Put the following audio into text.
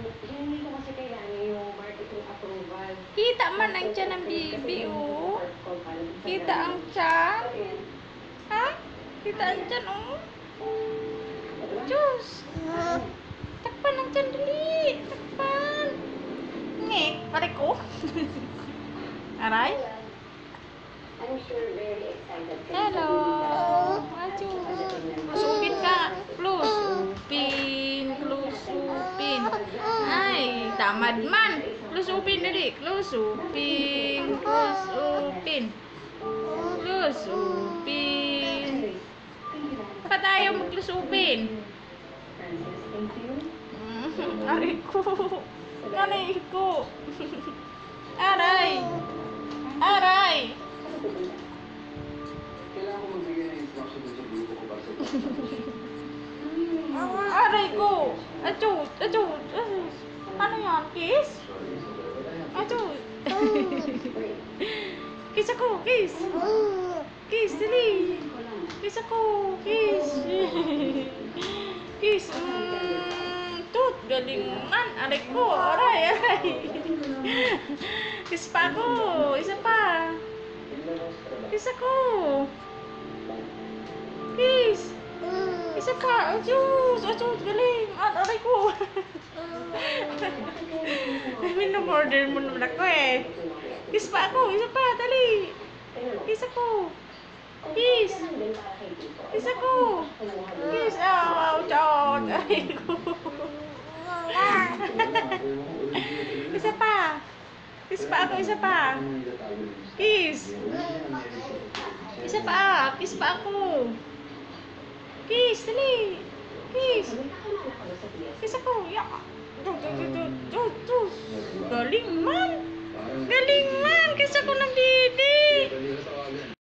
hindi ko kasi kailangan yung marketing approval. Kita man ang tiyan ng bibi, oh. Kita ang tiyan. Ha? Kita ang tiyan, oh. Diyos. Takpan ang tiyan, dali. Takpan. Nge, pare ko. Aray. I'm sure very excited kayo. Hello. Acho. Close upin ka. Close upin. Close upin. Ay, tamad man. Close upin dali. Close upin. Close upin. Close upin. Pa tayo mag-close upin. Francis, thank you. Aray ko. Aray ko. Aray. Aray. Kailangan ko magbigay ng instruction dun sa grupo ko para sa Aray ko. Achoo. Achoo. Ano yan? Kiss? Achoo. Kiss ako. Kiss. Kiss. Dali. Kiss ako. Kiss. Kiss. Tut. Galing man. Aray ko. Aray. Aray. Kiss pa ako. Isa pa. Kiss ako. Kiss. Isa pa. Achoo. Achoo. Galing. Aray ko. Minumorder mo naman ako eh. Kiss pa ako. Isa pa. Dali. Kiss ako. Kiss. Kiss ako. Kiss. Oh, chot. Aray ko. Isa pa. Kiss pa ako. Isa pa. Kiss. Isa pa. Kiss pa ako. Kiss. Dali. Kiss. Kiss ako. Yak. Galing man. Galing man. Kiss ako